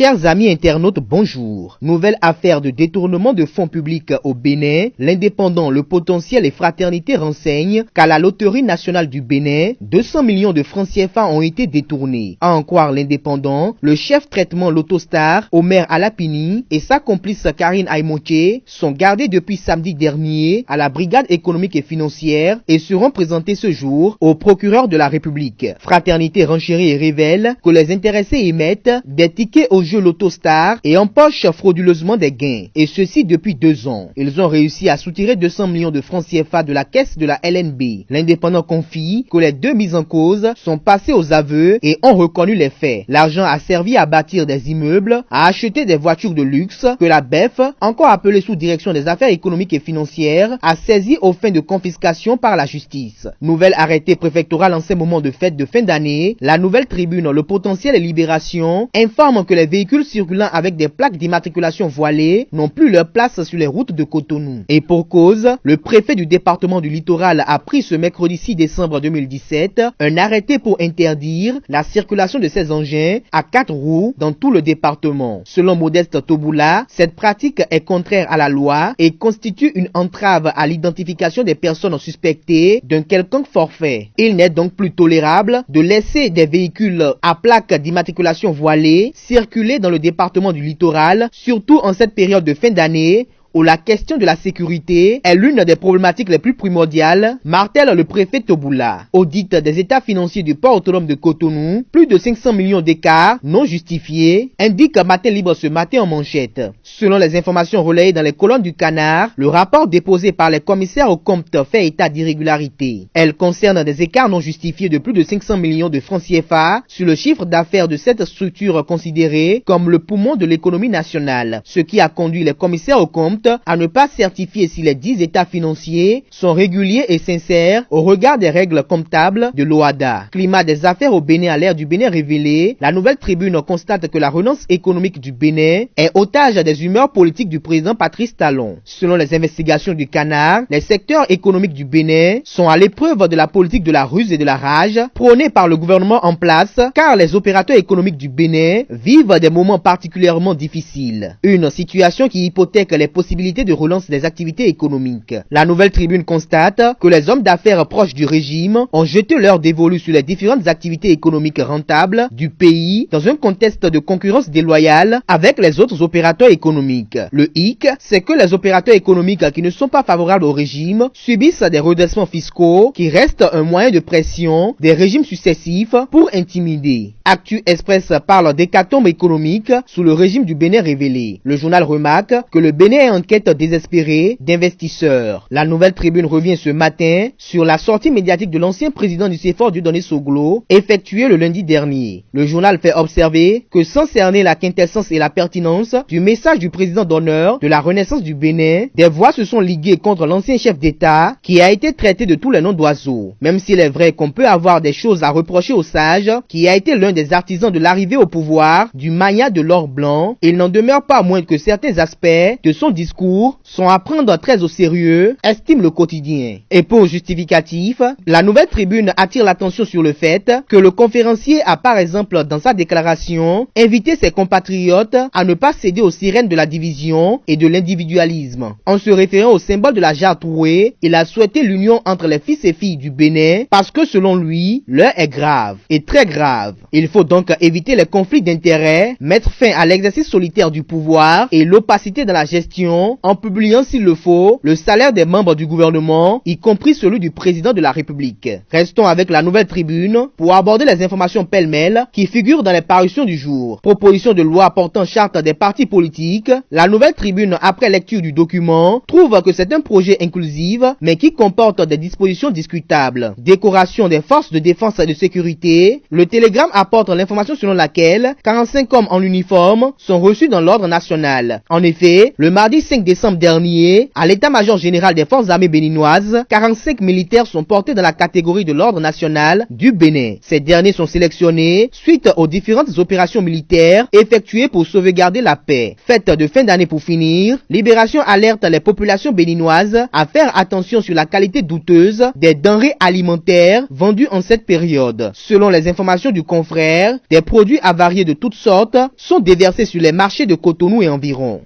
Chers amis internautes, bonjour. Nouvelle affaire de détournement de fonds publics au Bénin. L'Indépendant, Le Potentiel et Fraternité renseignent qu'à la Loterie nationale du Bénin, 200 millions de francs CFA ont été détournés. À en croire l'Indépendant, le chef traitement Lotostar, Omer Alapini, et sa complice Karine Aïmoké sont gardés depuis samedi dernier à la brigade économique et financière et seront présentés ce jour au procureur de la République. Fraternité renchérit et révèle que les intéressés émettent des tickets au jeu Lotostar et empochent frauduleusement des gains. Et ceci depuis 2 ans. Ils ont réussi à soutirer 200 millions de francs CFA de la caisse de la LNB. L'Indépendant confie que les 2 mises en cause sont passées aux aveux et ont reconnu les faits. L'argent a servi à bâtir des immeubles, à acheter des voitures de luxe que la BEF, encore appelée sous direction des affaires économiques et financières, a saisi aux fins de confiscation par la justice. Nouvelle arrêté préfectoral en ces moments de fête de fin d'année, la Nouvelle Tribune, Le Potentiel et Libération informe que les véhicules circulant avec des plaques d'immatriculation voilées n'ont plus leur place sur les routes de Cotonou. Et pour cause, le préfet du département du Littoral a pris ce mercredi 6 décembre 2017 un arrêté pour interdire la circulation de ces engins à 4 roues dans tout le département. Selon Modeste Toboula, cette pratique est contraire à la loi et constitue une entrave à l'identification des personnes suspectées d'un quelconque forfait. Il n'est donc plus tolérable de laisser des véhicules à plaques d'immatriculation voilées circuler dans le département du Littoral, surtout en cette période de fin d'année où la question de la sécurité est l'une des problématiques les plus primordiales, martèle le préfet Toboula. Audit des états financiers du port autonome de Cotonou, plus de 500 millions d'écarts non justifiés, indique Matin Libre ce matin en manchette. Selon les informations relayées dans les colonnes du Canard, le rapport déposé par les commissaires au compte fait état d'irrégularités. Elle concerne des écarts non justifiés de plus de 500 millions de francs CFA sur le chiffre d'affaires de cette structure considérée comme le poumon de l'économie nationale, ce qui a conduit les commissaires au compte à ne pas certifier si les 10 états financiers sont réguliers et sincères au regard des règles comptables de l'OHADA. Climat des affaires au Bénin à l'ère du Bénin révélé, la Nouvelle Tribune constate que la relance économique du Bénin est otage des humeurs politiques du président Patrice Talon. Selon les investigations du Canard, les secteurs économiques du Bénin sont à l'épreuve de la politique de la ruse et de la rage prônée par le gouvernement en place, car les opérateurs économiques du Bénin vivent des moments particulièrement difficiles. Une situation qui hypothèque les possibilités de relance des activités économiques. La Nouvelle Tribune constate que les hommes d'affaires proches du régime ont jeté leur dévolu sur les différentes activités économiques rentables du pays dans un contexte de concurrence déloyale avec les autres opérateurs économiques. Le hic, c'est que les opérateurs économiques qui ne sont pas favorables au régime subissent des redressements fiscaux qui restent un moyen de pression des régimes successifs pour intimider. Actu Express parle d'hécatombe économique sous le régime du Bénin révélé. Le journal remarque que le Bénin est en quête désespérée d'investisseurs. La Nouvelle Tribune revient ce matin sur la sortie médiatique de l'ancien président du CFOR Dieudonné Soglo, effectuée le lundi dernier. Le journal fait observer que sans cerner la quintessence et la pertinence du message du président d'honneur de la renaissance du Bénin, des voix se sont liguées contre l'ancien chef d'État qui a été traité de tous les noms d'oiseaux. Même s'il est vrai qu'on peut avoir des choses à reprocher au sage qui a été l'un des artisans de l'arrivée au pouvoir du mania de l'or blanc, il n'en demeure pas moins que certains aspects de son discours sont à prendre très au sérieux, estime le quotidien. Et pour justificatif, la Nouvelle Tribune attire l'attention sur le fait que le conférencier a par exemple dans sa déclaration invité ses compatriotes à ne pas céder aux sirènes de la division et de l'individualisme. En se référant au symbole de la jarre trouée, il a souhaité l'union entre les fils et filles du Bénin parce que selon lui, l'heure est grave et très grave. Il faut donc éviter les conflits d'intérêts, mettre fin à l'exercice solitaire du pouvoir et l'opacité dans la gestion en publiant s'il le faut le salaire des membres du gouvernement, y compris celui du président de la République. Restons avec la Nouvelle Tribune pour aborder les informations pêle-mêle qui figurent dans les parutions du jour. Proposition de loi portant charte des partis politiques, la Nouvelle Tribune, après lecture du document, trouve que c'est un projet inclusif mais qui comporte des dispositions discutables. Décoration des forces de défense et de sécurité, le Télégramme apporte l'information selon laquelle 45 hommes en uniforme sont reçus dans l'ordre national. En effet, le mardi 25 décembre dernier, à l'état-major général des forces armées béninoises, 45 militaires sont portés dans la catégorie de l'ordre national du Bénin. Ces derniers sont sélectionnés suite aux différentes opérations militaires effectuées pour sauvegarder la paix. Fête de fin d'année pour finir, Libération alerte les populations béninoises à faire attention sur la qualité douteuse des denrées alimentaires vendues en cette période. Selon les informations du confrère, des produits avariés de toutes sortes sont déversés sur les marchés de Cotonou et environ.